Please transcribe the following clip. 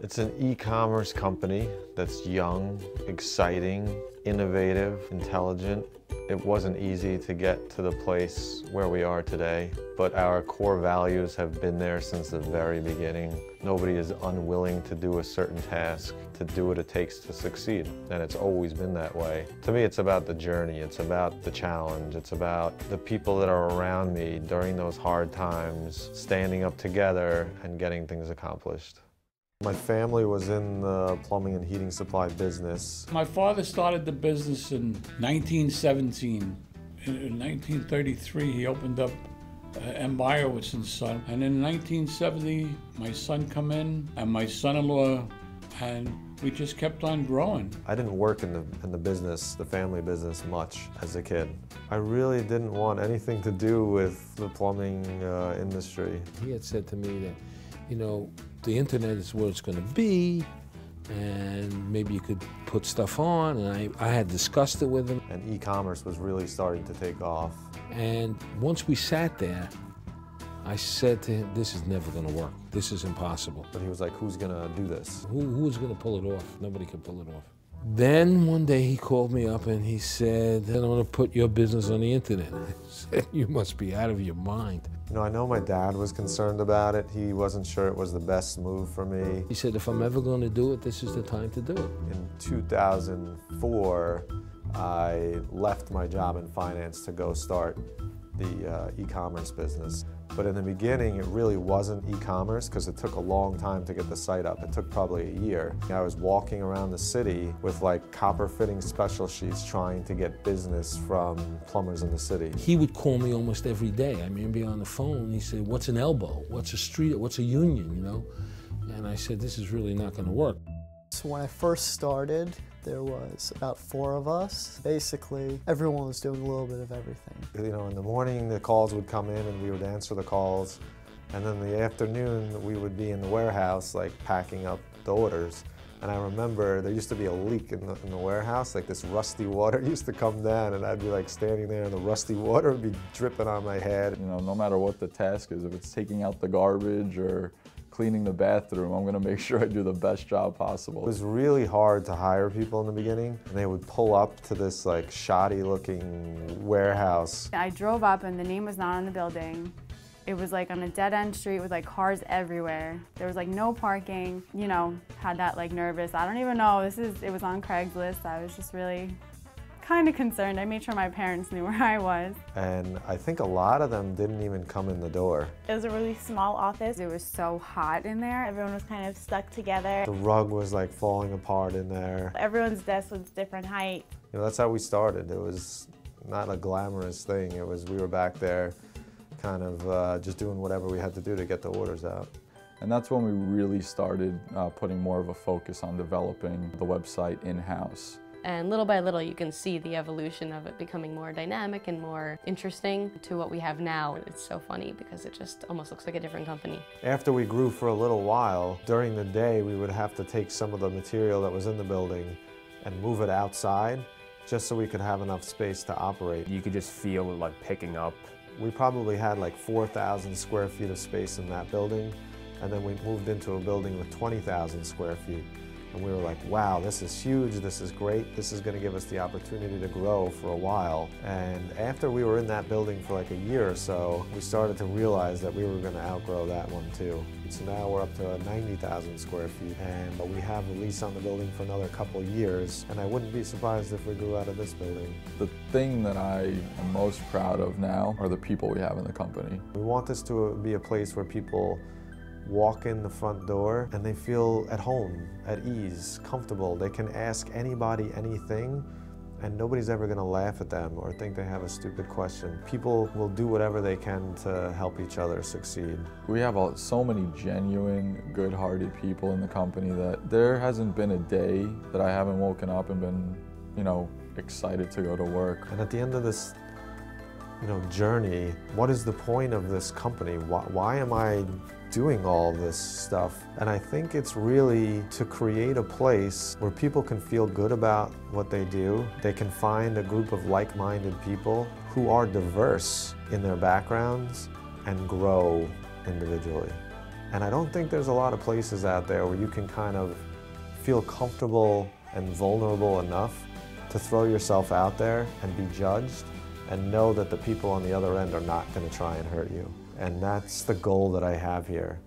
It's an e-commerce company that's young, exciting, innovative, intelligent. It wasn't easy to get to the place where we are today, but our core values have been there since the very beginning. Nobody is unwilling to do a certain task, to do what it takes to succeed, and it's always been that way. To me, it's about the journey, it's about the challenge, it's about the people that are around me during those hard times, standing up together and getting things accomplished. My family was in the plumbing and heating supply business. My father started the business in 1917. In 1933, he opened up M. Buyerowitz & Son. And in 1970, my son come in and my son-in-law, and we just kept on growing. I didn't work in the business, the family business, much as a kid. I really didn't want anything to do with the plumbing industry. He had said to me that, you know, the internet is where it's going to be, and maybe you could put stuff on, and I had discussed it with him. And e-commerce was really starting to take off. And once we sat there, I said to him, this is never going to work. This is impossible. But he was like, who's going to do this? Who is going to pull it off? Nobody can pull it off. Then one day he called me up and he said, I'm going to put your business on the internet. I said, you must be out of your mind. You know, I know my dad was concerned about it. He wasn't sure it was the best move for me. He said, if I'm ever going to do it, this is the time to do it. In 2004, I left my job in finance to go start the e-commerce business. But in the beginning, it really wasn't e-commerce because it took a long time to get the site up. It took probably a year. I was walking around the city with like copper fitting special sheets trying to get business from plumbers in the city. He would call me almost every day. I mean, be on the phone. He said, what's an elbow? What's a street? What's a union, you know? And I said, this is really not going to work. So when I first started, there was about 4 of us. Basically, everyone was doing a little bit of everything. You know, in the morning, the calls would come in and we would answer the calls. And then in the afternoon, we would be in the warehouse, like packing up the orders. And I remember there used to be a leak in the warehouse, like this rusty water used to come down, and I'd be like standing there and the rusty water would be dripping on my head. You know, no matter what the task is, if it's taking out the garbage or cleaning the bathroom, I'm gonna make sure I do the best job possible. It was really hard to hire people in the beginning, and they would pull up to this like shoddy looking warehouse. I drove up and the name was not on the building. It was like on a dead-end street with like cars everywhere. There was like no parking, you know, had that like nervous, I don't even know, it was on Craigslist. I was just really kind of concerned. I made sure my parents knew where I was. And I think a lot of them didn't even come in the door. It was a really small office. It was so hot in there. Everyone was kind of stuck together. The rug was like falling apart in there. Everyone's desk was different height. You know, that's how we started. It was not a glamorous thing. It was, we were back there kind of just doing whatever we had to do to get the orders out. And that's when we really started putting more of a focus on developing the website in-house. And little by little, you can see the evolution of it becoming more dynamic and more interesting to what we have now. It's so funny because it just almost looks like a different company. After we grew for a little while, during the day, we would have to take some of the material that was in the building and move it outside just so we could have enough space to operate. You could just feel it like picking up. We probably had like 4,000 square feet of space in that building, and then we moved into a building with 20,000 square feet. And we were like, wow, this is huge, this is great, this is going to give us the opportunity to grow for a while. And after we were in that building for like a year or so, we started to realize that we were going to outgrow that one too. So now we're up to 90,000 square feet, and we have a lease on the building for another couple years, and I wouldn't be surprised if we grew out of this building. The thing that I am most proud of now are the people we have in the company. We want this to be a place where people walk in the front door and they feel at home, at ease, comfortable. They can ask anybody anything and nobody's ever going to laugh at them or think they have a stupid question. People will do whatever they can to help each other succeed. We have so many genuine, good-hearted people in the company that there hasn't been a day that I haven't woken up and been, you know, excited to go to work. And at the end of this, you know, journey, what is the point of this company? Why am I doing all this stuff? And I think it's really to create a place where people can feel good about what they do. They can find a group of like-minded people who are diverse in their backgrounds and grow individually. And I don't think there's a lot of places out there where you can kind of feel comfortable and vulnerable enough to throw yourself out there and be judged and know that the people on the other end are not going to try and hurt you. And that's the goal that I have here.